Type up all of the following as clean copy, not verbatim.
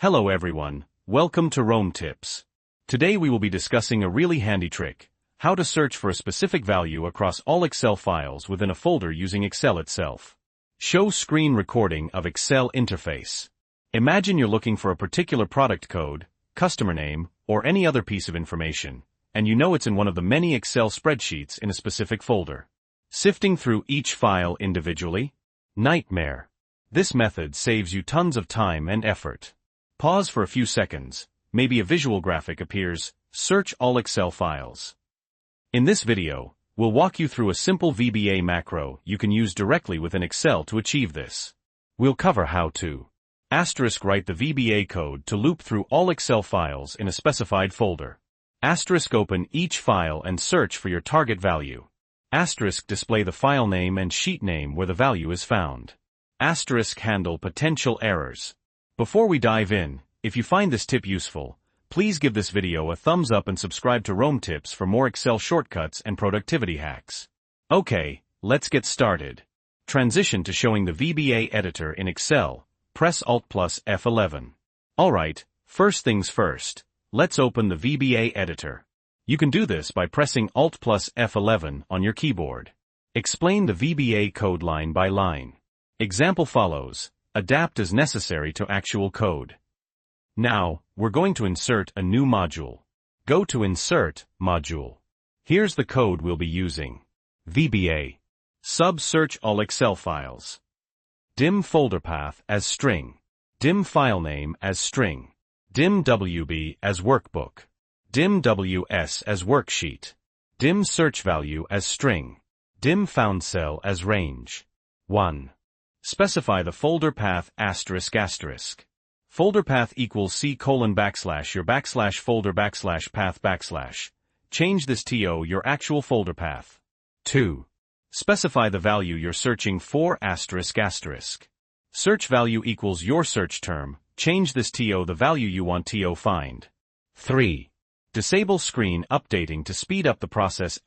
Hello everyone, welcome to Rome Tips. Today we will be discussing a really handy trick, how to search for a specific value across all Excel files within a folder using Excel itself. Show screen recording of Excel interface. Imagine you're looking for a particular product code, customer name, or any other piece of information, and you know it's in one of the many Excel spreadsheets in a specific folder. Sifting through each file individually? Nightmare. This method saves you tons of time and effort. Pause for a few seconds, maybe a visual graphic appears, search all Excel files. In this video, we'll walk you through a simple VBA macro you can use directly within Excel to achieve this. We'll cover how to write the VBA code to loop through all Excel files in a specified folder. Open each file and search for your target value. Display the file name and sheet name where the value is found. Handle potential errors. Before we dive in, if you find this tip useful, please give this video a thumbs up and subscribe to Rome Tips for more Excel shortcuts and productivity hacks. Okay, let's get started. Transition to showing the VBA editor in Excel, press Alt plus F11. Alright, first things first, let's open the VBA editor. You can do this by pressing Alt plus F11 on your keyboard. Explain the VBA code line by line. Example follows. Adapt as necessary to actual code. Now, we're going to insert a new module. Go to Insert, Module. Here's the code we'll be using. VBA. Search all Excel files. Dim folder path as string. Dim file name as string. Dim WB as workbook. Dim WS as worksheet. Dim search value as string. Dim found cell as range. 1. Specify the folder path ***. Folder path equals C:\\\, your \folder \path \. Change this to your actual folder path. 2. Specify the value you're searching for ***. Search value equals your search term. Change this to the value you want to find. 3. Disable screen updating to speed up the process ***.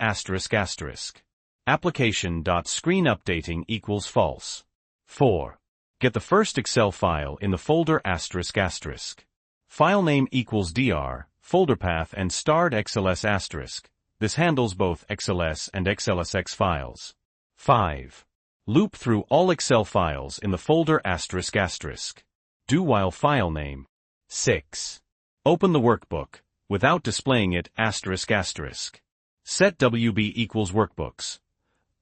Application.screen updating equals false. 4. Get the first Excel file in the folder ***. File name equals dr, folder path and starred XLS***. This handles both XLS and XLSX files. 5. Loop through all Excel files in the folder ***. Do while file name. 6. Open the workbook, without displaying it ***. Set WB equals workbooks.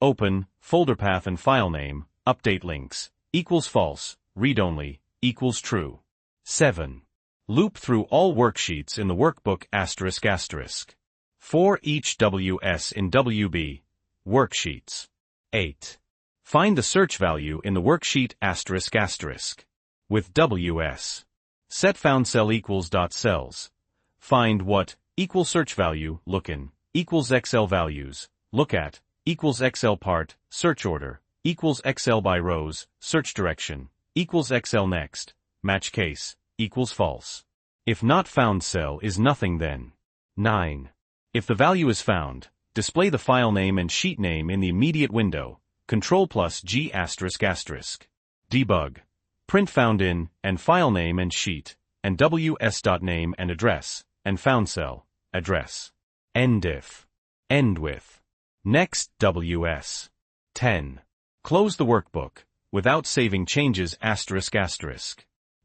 Open, folder path and file name, update links, equals false, read only, equals true. 7. Loop through all worksheets in the workbook ***. For each WS in WB, worksheets. 8. Find the search value in the worksheet ***. With WS. Set found cell equals .cells. Find what, equals search value, lookin, equals Excel values, look at, equals Excel part, search order, equals Excel by rows, search direction, equals Excel next, match case, equals false. If not found cell is nothing then. 9. If the value is found, display the file name and sheet name in the immediate window, Ctrl plus G ***. Debug. Print found in, and file name and sheet, and ws.name and address, and found cell, address. End if. End with. Next WS. 10. Close the workbook, without saving changes ***.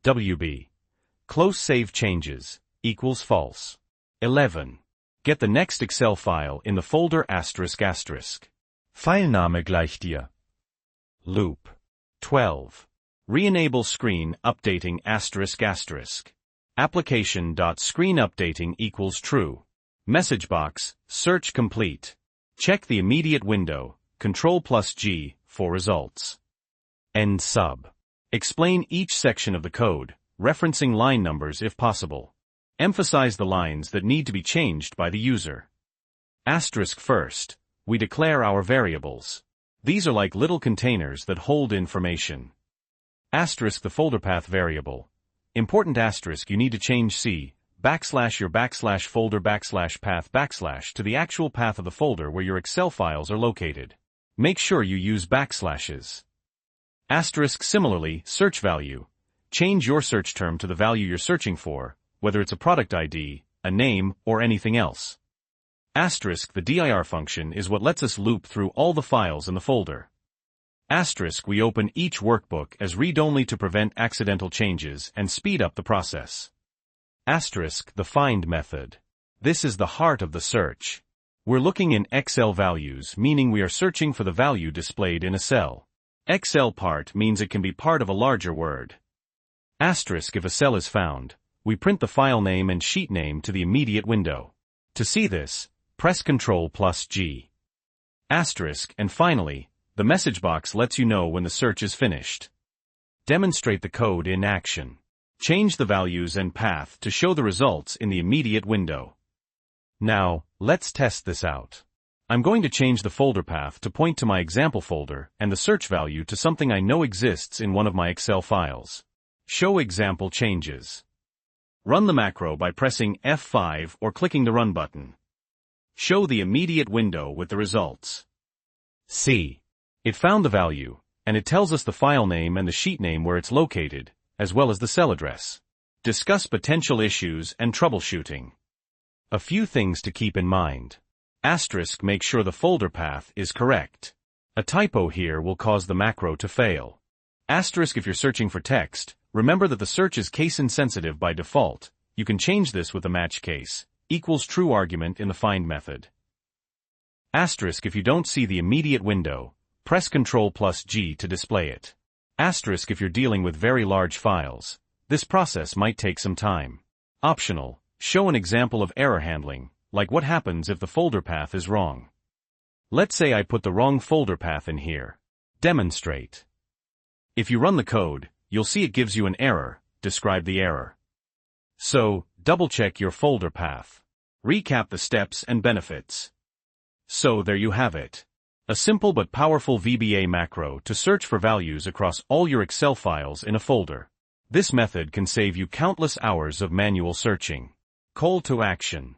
WB. Close save changes, equals false. 11. Get the next Excel file in the folder ***. Filename gleich dir. Loop. 12. Re-enable screen updating ***. Application.screen updating equals true. Message box, search complete. Check the immediate window, Ctrl plus G, for results. End sub. Explain each section of the code, referencing line numbers if possible. Emphasize the lines that need to be changed by the user. First, we declare our variables. These are like little containers that hold information. The folder path variable. Important you need to change C, your folder path to the actual path of the folder where your Excel files are located. Make sure you use backslashes. Similarly, search value. Change your search term to the value you're searching for, whether it's a product ID, a name, or anything else. Asterisk, the dir function is what lets us loop through all the files in the folder. Asterisk, we open each workbook as read-only to prevent accidental changes and speed up the process. Asterisk, the find method. This is the heart of the search. We're looking in Excel values, meaning we are searching for the value displayed in a cell. Excel part means it can be part of a larger word. Asterisk, if a cell is found, we print the file name and sheet name to the immediate window. To see this, press Ctrl+G. Asterisk, and finally, the message box lets you know when the search is finished. Demonstrate the code in action. Change the values and path to show the results in the immediate window. Now, let's test this out. I'm going to change the folder path to point to my example folder and the search value to something I know exists in one of my Excel files. Show example changes. Run the macro by pressing F5 or clicking the Run button. Show the immediate window with the results. See. It found the value, and it tells us the file name and the sheet name where it's located, as well as the cell address. Discuss potential issues and troubleshooting. A few things to keep in mind. Asterisk, make sure the folder path is correct. A typo here will cause the macro to fail. Asterisk, if you're searching for text, remember that the search is case-insensitive by default. You can change this with a match case, equals true argument in the find method. Asterisk, if you don't see the immediate window, press Ctrl+G to display it. Asterisk, if you're dealing with very large files, this process might take some time. Optional, show an example of error handling, like what happens if the folder path is wrong. Let's say I put the wrong folder path in here. Demonstrate. If you run the code, you'll see it gives you an error. Describe the error. So, double-check your folder path. Recap the steps and benefits. So there you have it. A simple but powerful VBA macro to search for values across all your Excel files in a folder. This method can save you countless hours of manual searching. Call to action.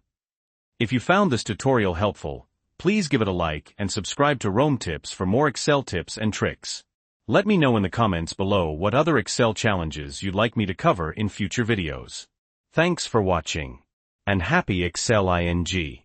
If you found this tutorial helpful, please give it a like and subscribe to Rome Tips for more Excel tips and tricks. Let me know in the comments below what other Excel challenges you'd like me to cover in future videos. Thanks for watching. And happy Excel-ing!